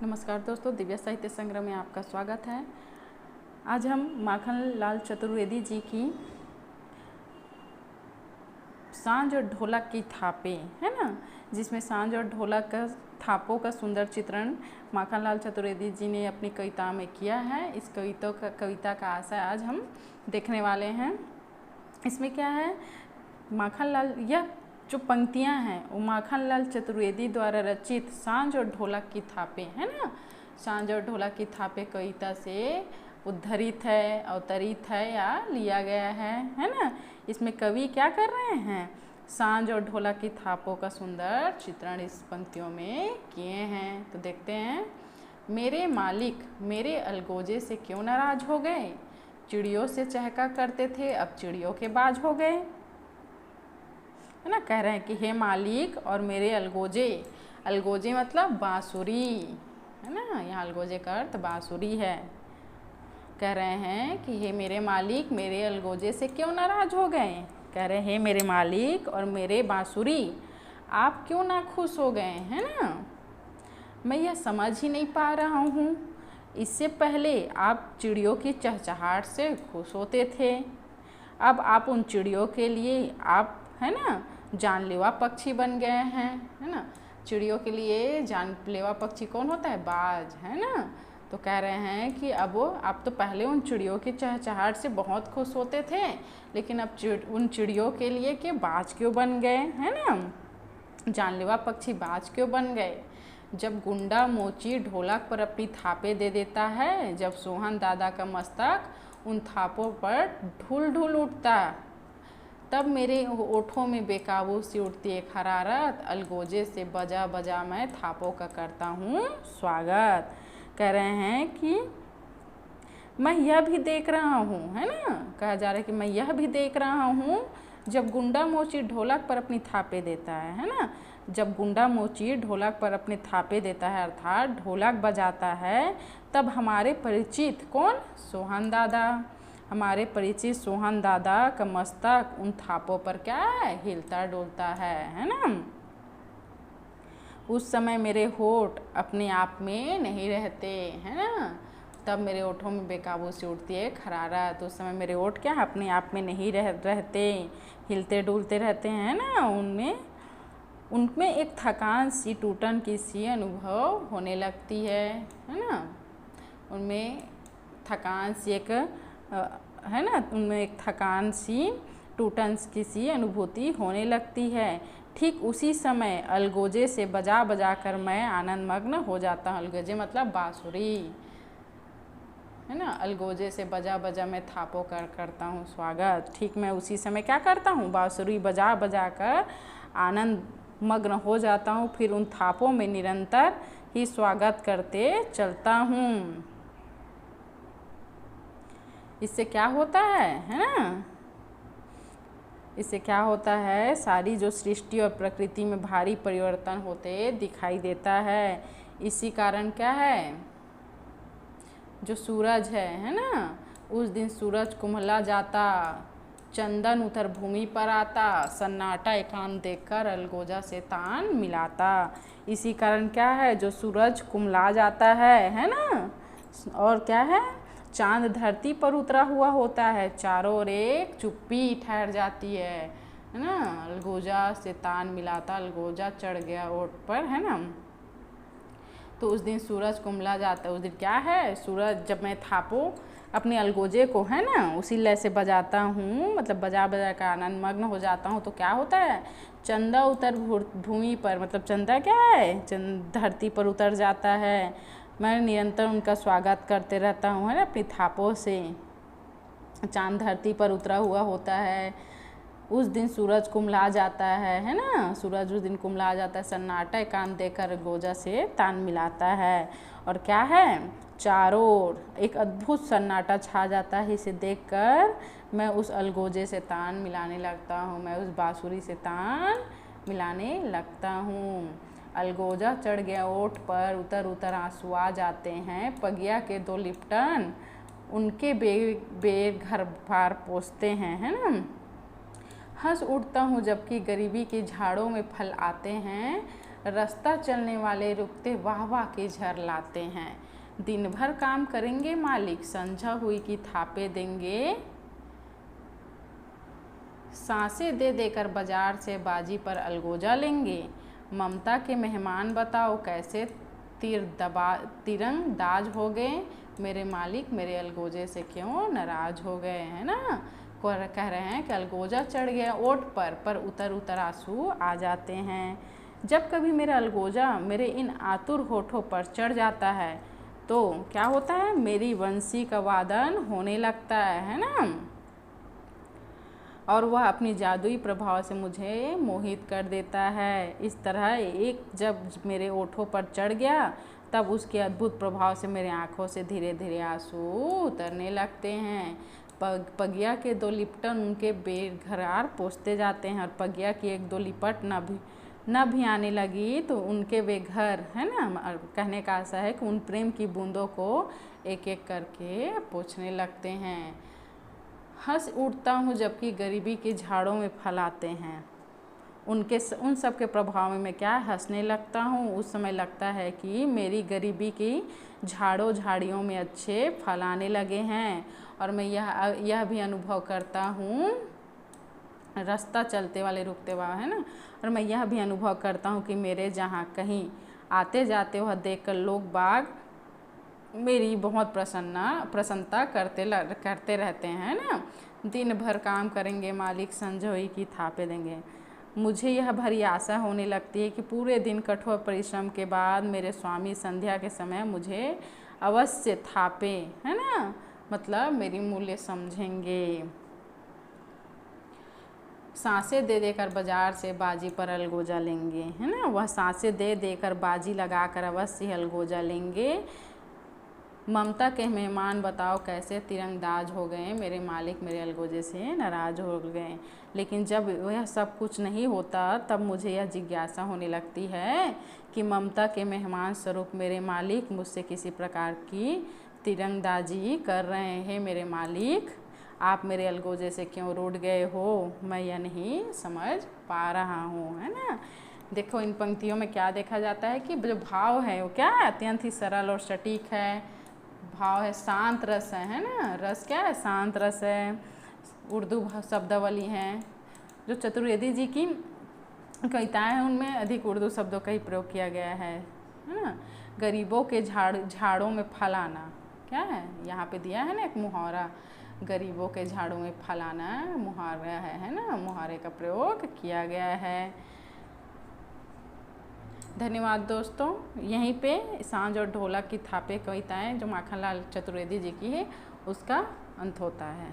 नमस्कार दोस्तों, दिव्या साहित्य संग्रह में आपका स्वागत है। आज हम माखनलाल चतुर्वेदी जी की सांझ और ढोलक की थापें, है ना, जिसमें सांझ और ढोलक का थापों का सुंदर चित्रण माखनलाल चतुर्वेदी जी ने अपनी कविता में किया है। इस कविता का आशय आज हम देखने वाले हैं। इसमें क्या है, माखनलाल, यह जो पंक्तियां हैं वो माखनलाल चतुर्वेदी द्वारा रचित सांझ और ढोलक की थापें, है ना। सांझ और ढोलक की थापें कविता से उद्धरित है, अवतरित है या लिया गया है ना। इसमें कवि क्या कर रहे हैं, सांझ और ढोलक की थापों का सुंदर चित्रण इस पंक्तियों में किए हैं। तो देखते हैं। मेरे मालिक मेरे अलगोजे से क्यों नाराज हो गए, चिड़ियों से चहका करते थे अब चिड़ियों के बाज हो गए, है ना। कह रहे हैं कि हे मालिक और मेरे अलगोजे, अलगोजे मतलब बांसुरी, है ना। यहाँ अलगोजे का अर्थ बांसुरी है। कह रहे हैं कि हे मेरे मालिक मेरे अलगोजे से क्यों नाराज हो गए। कह रहे हैं हे मेरे मालिक और मेरे बांसुरी, आप क्यों ना खुश हो गए, है ना। मैं यह समझ ही नहीं पा रहा हूँ। इससे पहले आप चिड़ियों की चहचहाहट से खुश होते थे, अब आप उन चिड़ियों के लिए आप, है ना, जानलेवा पक्षी बन गए हैं, है ना। चिड़ियों के लिए जानलेवा पक्षी कौन होता है, बाज, है ना। तो कह रहे हैं कि अब आप तो पहले उन चिड़ियों की चहचहाहट से बहुत खुश होते थे, लेकिन अब उन चिड़ियों के लिए कि बाज क्यों बन गए, है ना, जानलेवा पक्षी बाज क्यों बन गए। जब गुंडा मोची ढोलक पर अपनी थापे दे देता है, जब सोहन दादा का मस्तक उन थापों पर ढुल ढुल उठता, तब मेरे ओठों में बेकाबू सी उठती एक हरारत, अलगोजे से बजा बजा मैं थापों का करता हूँ स्वागत। कह रहे हैं कि मैं यह भी देख रहा हूँ, है ना, कहा जा रहा है कि मैं यह भी देख रहा हूँ जब गुंडा मोची ढोलक पर अपनी थापे देता है ना। जब गुंडा मोची ढोलक पर अपने थापे देता है अर्थात ढोलक बजाता है, तब हमारे परिचित कौन, सोहन दादा, हमारे परिचित सोहन दादा का मस्तक उन थापों पर क्या है, हिलता डोलता है ना। उस समय मेरे होठ अपने आप में नहीं रहते, है ना, तब मेरे ओठों में बेकाबू से उठती है खरारत। उस समय मेरे ओठ क्या अपने आप में नहीं रहते, हिलते डुलते रहते हैं ना। उनमें एक थकान सी, टूटन की सी अनुभव होने लगती है ना। उनमें थकान सी एक, है ना, उनमें एक थकान सी, टूटन की सी अनुभूति होने लगती है। ठीक उसी समय अलगोजे से बजा बजा कर मैं आनंद मग्न हो जाता हूँ। अलगोजे मतलब बांसुरी, है ना। अलगोजे से बजा बजा मैं थापों करता हूँ स्वागत। ठीक मैं उसी समय क्या करता हूँ, बांसुरी बजा बजा कर आनंद मग्न हो जाता हूँ, फिर उन थापों में निरंतर ही स्वागत करते चलता हूँ। इससे क्या होता है ना, इससे क्या होता है, सारी जो सृष्टि और प्रकृति में भारी परिवर्तन होते दिखाई देता है। इसी कारण क्या है, जो सूरज है ना, उस दिन सूरज कुम्हला जाता, चंदन उतर भूमि पर आता, सन्नाटा एकांत देखकर अलगोजा से तान मिलाता। इसी कारण क्या है, जो सूरज कुम्हला जाता है ना, और क्या है, चांद धरती पर उतरा हुआ होता है, चारों ओर एक चुप्पी ठहर जाती है ना। अलगोजा से तान मिलाता, अलगोजा चढ़ गया ओठ पर, है ना। तो उस दिन सूरज कुम्हला जाता है। उस दिन क्या है, सूरज, जब मैं थापों अपने अलगोजे को, है ना, उसी लय से बजाता हूँ, मतलब बजा बजा कर आनंद मग्न हो जाता हूँ, तो क्या होता है, चंदा उतर भूमि पर, मतलब चंदा क्या है, धरती पर उतर जाता है। मैं निरंतर उनका स्वागत करते रहता हूँ, है ना, अपनी थापों से। चांद धरती पर उतरा हुआ होता है, उस दिन सूरज कुम्हला जाता है ना, सूरज उस दिन कुम्हला जाता है, सन्नाटा एकांत देकर गोजा से तान मिलाता है। और क्या है, चारों ओर एक अद्भुत सन्नाटा छा जाता है। इसे देखकर मैं उस अलगोजे से तान मिलाने लगता हूँ, मैं उस बांसुरी से तान मिलाने लगता हूँ। अलगोजा चढ़ गया ओठ पर, उतर उतर आंसू आ जाते हैं, पगिया के दो लिपटन उनके बेर घर बार पोसते हैं, है ना। हंस उठता हूँ जबकि गरीबी के झाड़ों में फल आते हैं, रास्ता चलने वाले रुकते वाह वाह के झर लाते हैं। दिन भर काम करेंगे मालिक, संझा हुई कि थापे देंगे। सांसें दे देकर बाजार से बाजी पर अलगोजा लेंगे। ममता के मेहमान बताओ कैसे तिरंगदाज हो गए। मेरे मालिक मेरे अलगोजे से क्यों नाराज हो गए, है ना। कह रहे हैं कि अलगोजा चढ़ गया ओट पर उतर उतर आंसू आ जाते हैं। जब कभी मेरा अलगोजा मेरे इन आतुर होठों पर चढ़ जाता है तो क्या होता है, मेरी बंसी का वादन होने लगता है ना। और वह अपनी जादुई प्रभाव से मुझे मोहित कर देता है। इस तरह एक जब मेरे ओठों पर चढ़ गया तब उसके अद्भुत प्रभाव से मेरे आँखों से धीरे धीरे आंसू उतरने लगते हैं। पगिया के 2 लिपटन उनके बेघरार पोंछते जाते हैं और पगिया की 1-2 लिपट न भी आने लगी तो उनके बेघर, है ना। कहने का आशा है कि उन प्रेम की बूंदों को एक एक करके पोंछने लगते हैं। हंस उठता हूँ जबकि गरीबी के झाड़ों में फल आते हैं। उन सब के प्रभाव में मैं क्या हंसने लगता हूँ। उस समय लगता है कि मेरी गरीबी की झाड़ियों में अच्छे फल आने लगे हैं। और मैं यह भी अनुभव करता हूँ, रास्ता चलते वाले रुकते हुआ, है ना। और मैं यह भी अनुभव करता हूँ कि मेरे जहाँ कहीं आते जाते वह देखकर लोग बाग मेरी बहुत प्रसन्नता करते रहते हैं ना। दिन भर काम करेंगे मालिक, संजोई की थापे देंगे। मुझे यह भरी आशा होने लगती है कि पूरे दिन कठोर परिश्रम के बाद मेरे स्वामी संध्या के समय मुझे अवश्य थापे, है ना, मतलब मेरी मूल्य समझेंगे। सांसें दे देकर बाजार से बाजी पर अलगोजा लेंगे, है ना। वह सांसें दे देकर बाजी लगाकर अवश्य अलगोजा लेंगे। ममता के मेहमान बताओ कैसे तिरंगदाज हो गए। मेरे मालिक मेरे अलगोजे से नाराज हो गए। लेकिन जब वह सब कुछ नहीं होता तब मुझे यह जिज्ञासा होने लगती है कि ममता के मेहमान स्वरूप मेरे मालिक मुझसे किसी प्रकार की तिरंगदाजी कर रहे हैं। मेरे मालिक आप मेरे अलगोजे से क्यों रूठ गए हो, मैं यह नहीं समझ पा रहा हूँ, है ना। देखो इन पंक्तियों में क्या देखा जाता है कि जो भाव है वो क्या है, अत्यंत ही सरल और सटीक है। भाव है शांत रस है ना। रस क्या है, शांत रस है। उर्दू शब्दावली हैं। जो चतुर्वेदी जी की कविताएं हैं उनमें अधिक उर्दू शब्दों का ही प्रयोग किया गया है ना। गरीबों के झाड़ों में फल आना, क्या है यहाँ पे दिया है ना एक मुहावरा, गरीबों के झाड़ों में फल आना मुहावरा है ना। मुहावरे का प्रयोग किया गया है। धन्यवाद दोस्तों। यहीं पे सांझ और ढोलक की थापे कविताएं जो माखनलाल चतुर्वेदी जी की है उसका अंत होता है।